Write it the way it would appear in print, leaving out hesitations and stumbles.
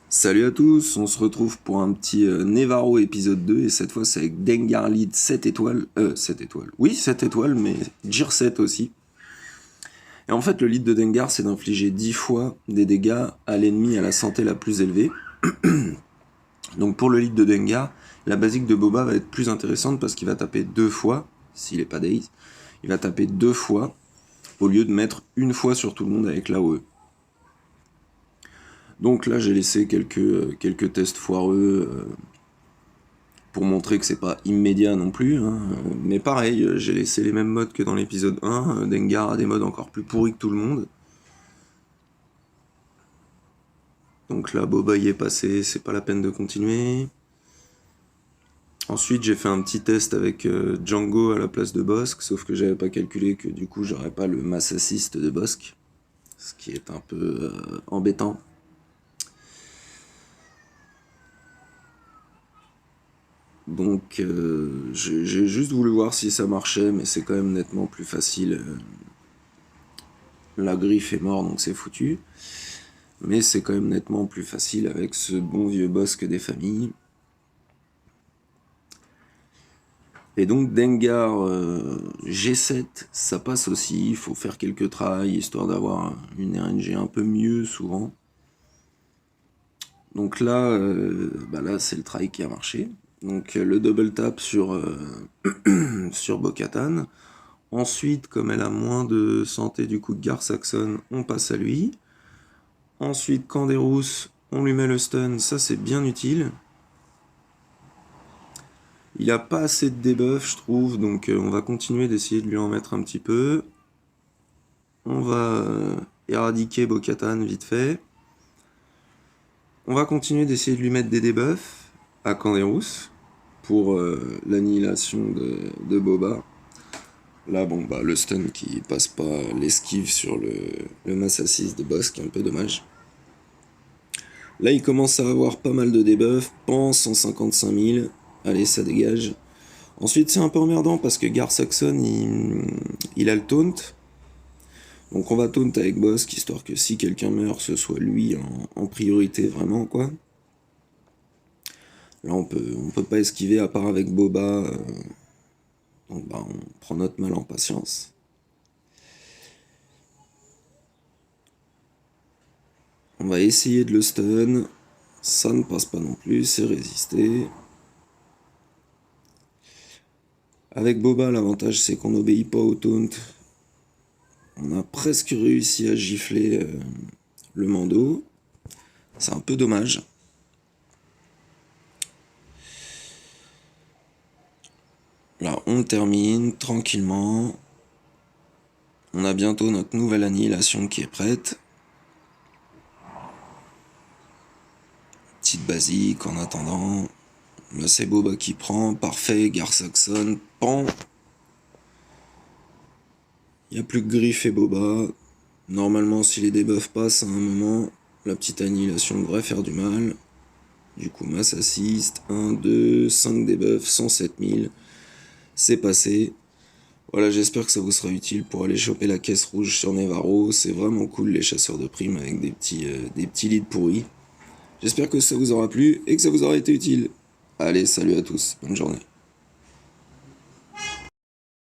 Salut à tous, on se retrouve pour un petit Nevarro épisode 2 et cette fois c'est avec Dengar Lead 7 étoiles. 7 étoiles. Oui, 7 étoiles, mais Gear 7 aussi. Et en fait, le lead de Dengar c'est d'infliger 10 fois des dégâts à l'ennemi à la santé la plus élevée. Donc pour le lead de Dengar, la basique de Boba va être plus intéressante parce qu'il va taper 2 fois, s'il est pas Daze, il va taper 2 fois au lieu de mettre une fois sur tout le monde avec l'AOE. Donc là, j'ai laissé quelques tests foireux pour montrer que c'est pas immédiat non plus. Hein. Mais pareil, j'ai laissé les mêmes modes que dans l'épisode 1. Dengar a des modes encore plus pourris que tout le monde. Donc là, Boba y est passé, c'est pas la peine de continuer. Ensuite, j'ai fait un petit test avec Django à la place de Bossk, sauf que j'avais pas calculé que du coup, j'aurais pas le mass assist de Bossk, ce qui est un peu embêtant. Donc j'ai juste voulu voir si ça marchait, mais c'est quand même nettement plus facile. La griffe est morte, donc c'est foutu. Mais c'est quand même nettement plus facile avec ce bon vieux Bossk des familles. Et donc Dengar G7, ça passe aussi, il faut faire quelques tries, histoire d'avoir une RNG un peu mieux souvent. Donc là, là c'est le try qui a marché. Donc le double tap sur, sur Bo-Katan. Ensuite, comme elle a moins de santé du coup de Gar Saxon, on passe à lui. Ensuite, Canderous, on lui met le stun, ça c'est bien utile. Il a pas assez de debuff, je trouve, donc on va continuer d'essayer de lui en mettre un petit peu. On va éradiquer Bo-Katan vite fait. On va continuer d'essayer de lui mettre des debuffs à Canderous pour l'annihilation de Boba. Là, le stun qui passe pas l'esquive sur le mass assist de boss, qui est un peu dommage. Là, il commence à avoir pas mal de debuffs. Pan, 155 000. Allez, ça dégage. Ensuite, c'est un peu emmerdant parce que Gar Saxon, il a le taunt. Donc, on va taunt avec Bossk, histoire que si quelqu'un meurt, ce soit lui en priorité, vraiment, quoi. Là, on peut pas esquiver à part avec Boba. Donc, on prend notre mal en patience. On va essayer de le stun. Ça ne passe pas non plus, c'est résister. Avec Boba, l'avantage c'est qu'on n'obéit pas au taunt. On a presque réussi à gifler le Mando. C'est un peu dommage. Là, on termine tranquillement. On a bientôt notre nouvelle annihilation qui est prête. Petite basique en attendant. Là, c'est Boba qui prend. Parfait, Gar Saxon. Pan. Il n'y a plus que Griff et Boba. Normalement, si les debuffs passent à un moment, la petite annihilation devrait faire du mal. Du coup, mass assist. 1, 2, 5 debuffs, 107 000. C'est passé. Voilà, j'espère que ça vous sera utile pour aller choper la caisse rouge sur Nevarro. C'est vraiment cool les chasseurs de primes avec des petits leads pourris. J'espère que ça vous aura plu et que ça vous aura été utile. Allez, salut à tous, bonne journée.